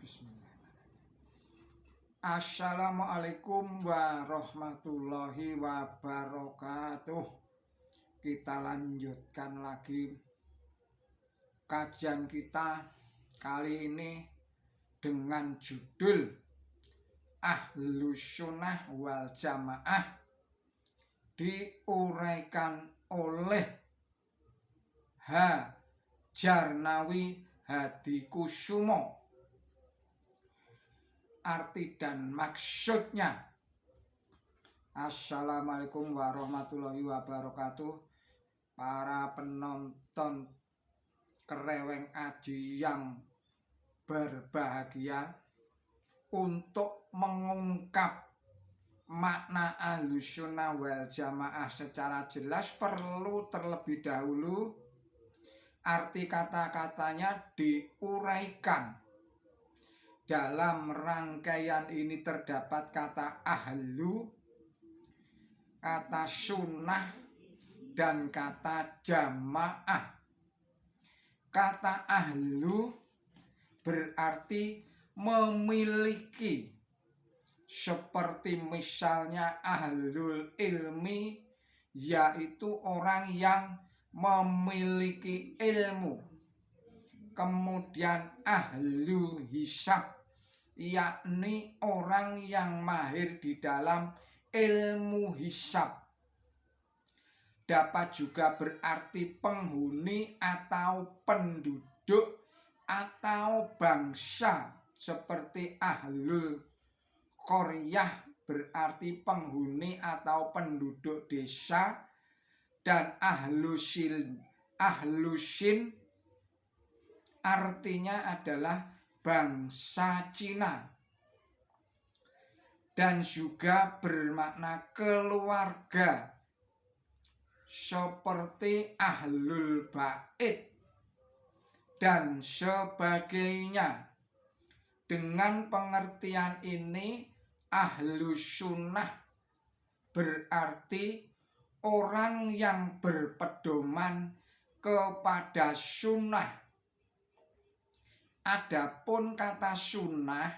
Bismillahirrahmanirrahim. Assalamualaikum warahmatullahi wabarakatuh. Kita lanjutkan lagi kajian kita kali ini dengan judul Ahlus Sunnah wal Jamaah, diuraikan oleh H. Jarnawi Hadikusumo. Arti dan maksudnya. Assalamualaikum warahmatullahi wabarakatuh. Para penonton Kereweng Aji yang berbahagia, untuk mengungkap makna Ahlus Sunnah wal Jamaah secara jelas perlu terlebih dahulu arti kata-katanya diuraikan. Dalam rangkaian ini terdapat kata ahlu, kata sunnah, dan kata jamaah. Kata ahlu berarti memiliki, seperti misalnya ahlul ilmi, yaitu orang yang memiliki ilmu. Kemudian ahlu hisab, yakni orang yang mahir di dalam ilmu hisab. Dapat juga berarti penghuni atau penduduk atau bangsa, seperti ahlul qaryah berarti penghuni atau penduduk desa, dan ahlusin artinya adalah bangsa Cina, dan juga bermakna keluarga, seperti ahlul bait dan sebagainya. Dengan pengertian ini, Ahlus Sunnah berarti orang yang berpedoman kepada sunnah. Adapun kata sunnah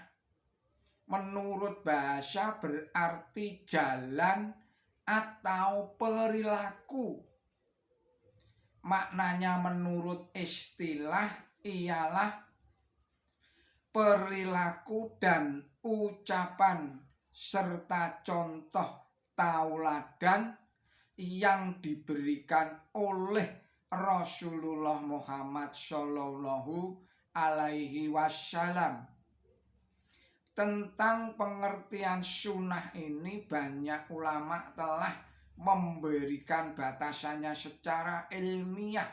menurut bahasa berarti jalan atau perilaku. Maknanya menurut istilah ialah perilaku dan ucapan serta contoh tauladan yang diberikan oleh Rasulullah Muhammad Shallallahu Alaihi Wasallam. Tentang pengertian sunnah ini banyak ulama telah memberikan batasannya secara ilmiah.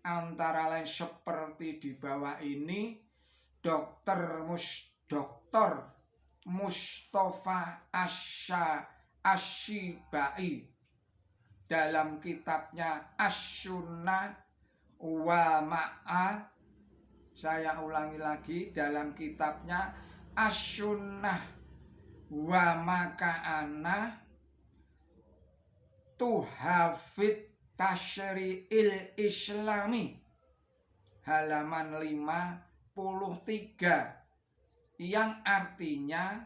Antara lain seperti di bawah ini, Dr. Mustafa Asy-Syibai dalam kitabnya As-Sunnah wa Ma'a, saya ulangi lagi, dalam kitabnya As-Sunnah wa Maka'ana Tuhafid Tasyri'il Islami, halaman 53, yang artinya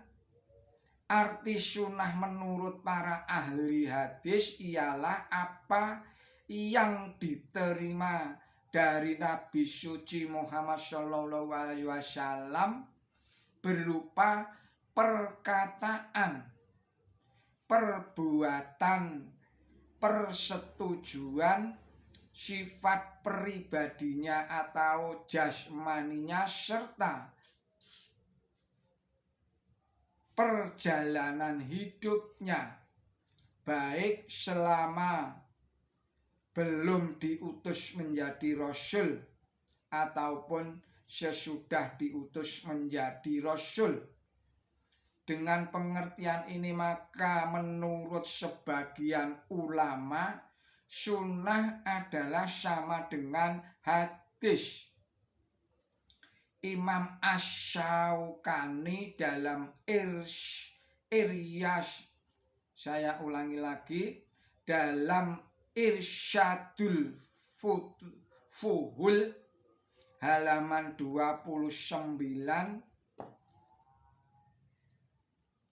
arti sunnah menurut para ahli hadis ialah apa yang diterima dari Nabi suci Muhammad Shallallahu Alaihi Wasallam berupa perkataan, perbuatan, persetujuan, sifat pribadinya atau jasmaninya, serta perjalanan hidupnya, baik selama belum diutus menjadi rasul ataupun sesudah diutus menjadi rasul. Dengan pengertian ini maka menurut sebagian ulama, sunnah adalah sama dengan hadis. Imam Asy-Syaukani dalam Iryas, saya ulangi lagi, dalam Irsyadul Fuhul halaman 29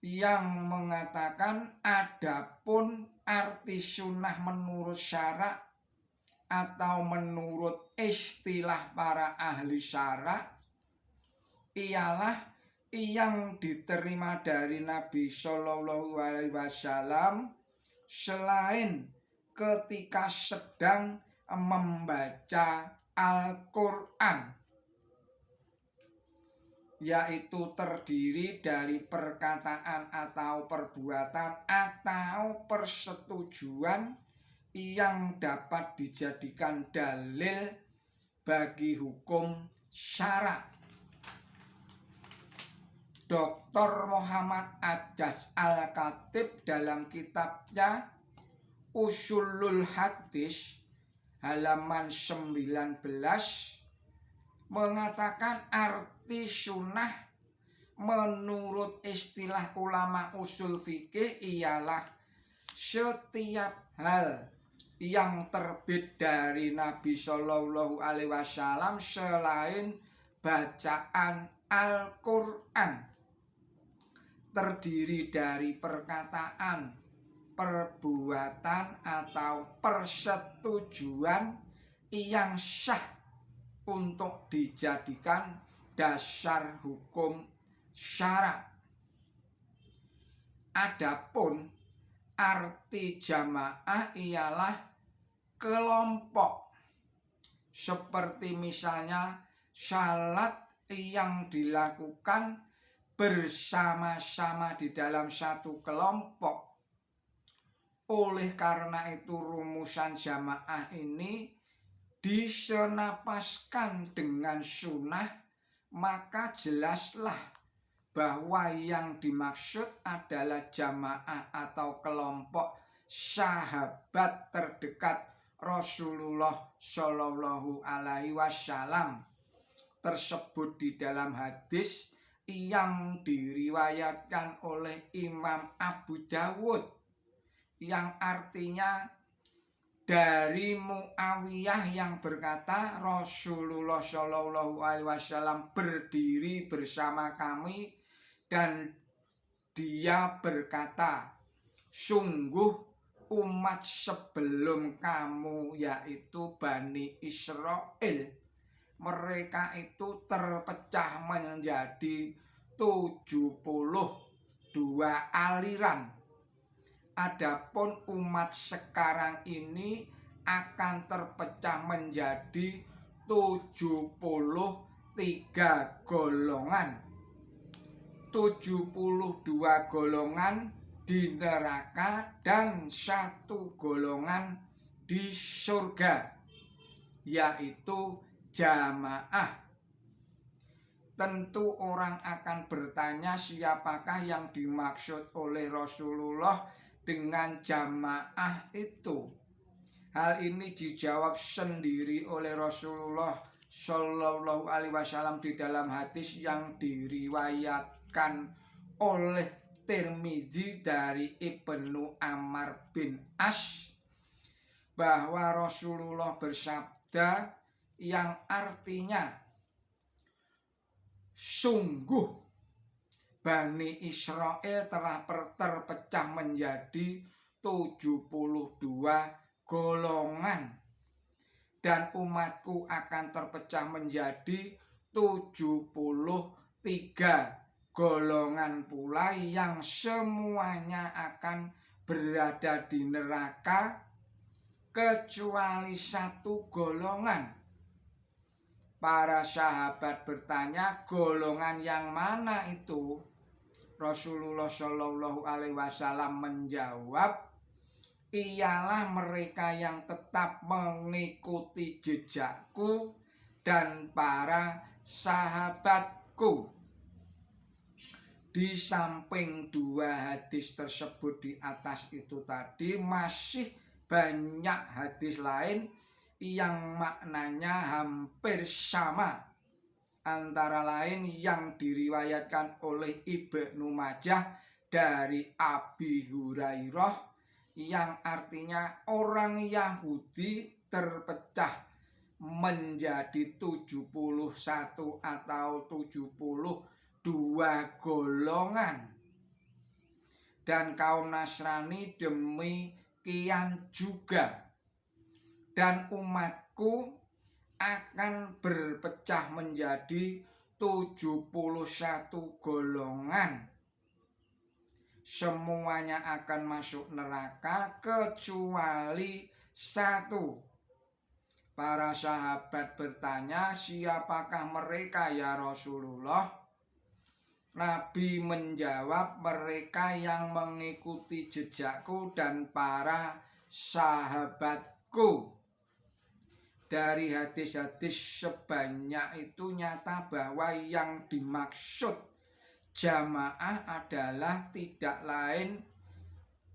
yang mengatakan adapun arti sunnah menurut syara atau menurut istilah para ahli syara ialah yang diterima dari Nabi Shallallahu Alaihi Wasallam selain ketika sedang membaca Al-Quran, yaitu terdiri dari perkataan atau perbuatan atau persetujuan yang dapat dijadikan dalil bagi hukum syara. Dr. Muhammad Ajaz Al-Khatib dalam kitabnya Ushulul Hadis halaman 19 mengatakan arti sunnah menurut istilah ulama usul fikih ialah setiap hal yang terbit dari Nabi Shallallahu Alaihi Wasallam selain bacaan Al-Quran, terdiri dari perkataan, perbuatan atau persetujuan yang sah untuk dijadikan dasar hukum syara. Adapun arti jamaah ialah kelompok, seperti misalnya salat yang dilakukan bersama-sama di dalam satu kelompok. Oleh karena itu rumusan jamaah ini disenapaskan dengan sunnah, maka jelaslah bahwa yang dimaksud adalah jamaah atau kelompok sahabat terdekat Rasulullah Shallallahu Alaihi Wasallam tersebut di dalam hadis yang diriwayatkan oleh Imam Abu Dawud, yang artinya dari Muawiyah yang berkata Rasulullah Shallallahu Alaihi Wasallam berdiri bersama kami dan dia berkata, sungguh umat sebelum kamu yaitu Bani Israel, mereka itu terpecah menjadi 72 aliran. Adapun umat sekarang ini akan terpecah menjadi 73 golongan. 72 golongan di neraka dan 1 golongan di surga, yaitu jamaah. Tentu orang akan bertanya, siapakah yang dimaksud oleh Rasulullah dengan jamaah itu? Hal ini dijawab sendiri oleh Rasulullah Shallallahu Alaihi Wasallam di dalam hadis yang diriwayatkan oleh Tirmizi dari Ibnu Ammar bin As, bahwa Rasulullah bersabda yang artinya, sungguh Bani Israel telah terpecah menjadi 72 golongan dan umatku akan terpecah menjadi 73 golongan pula yang semuanya akan berada di neraka kecuali 1 golongan. Para sahabat bertanya, golongan yang mana itu? Rasulullah Shallallahu Alaihi Wasallam menjawab, ialah mereka yang tetap mengikuti jejakku dan para sahabatku. Di samping 2 hadis tersebut di atas itu tadi, masih banyak hadis lain yang maknanya hampir sama, antara lain yang diriwayatkan oleh Ibnu Majah dari Abi Hurairah yang artinya orang Yahudi terpecah menjadi 71 atau 72 golongan. Dan kaum Nasrani demikian juga. Dan umatku akan berpecah menjadi 71 golongan. Semuanya akan masuk neraka kecuali satu. Para sahabat bertanya, siapakah mereka ya Rasulullah? Nabi menjawab, mereka yang mengikuti jejakku dan para sahabatku. Dari hadis-hadis sebanyak itu nyata bahwa yang dimaksud jamaah adalah tidak lain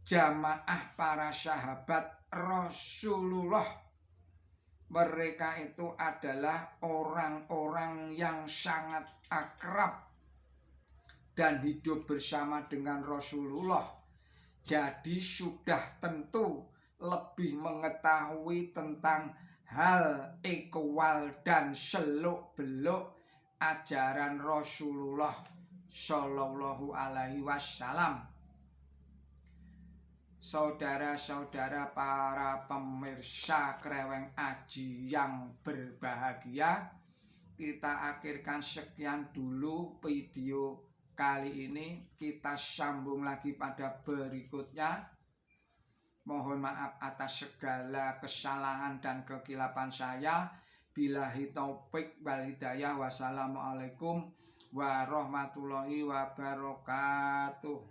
jamaah para sahabat Rasulullah. Mereka itu adalah orang-orang yang sangat akrab dan hidup bersama dengan Rasulullah. Jadi sudah tentu lebih mengetahui tentang hal ikhwal dan seluk-beluk ajaran Rasulullah Shallallahu Alaihi Wasallam. Saudara-saudara para pemirsa Kreweng Aji yang berbahagia, kita akhirkan sekian dulu video kali ini. Kita sambung lagi pada berikutnya. Mohon maaf atas segala kesalahan dan kekilapan saya. Billahi taufik wal hidayah. Wassalamualaikum warahmatullahi wabarakatuh.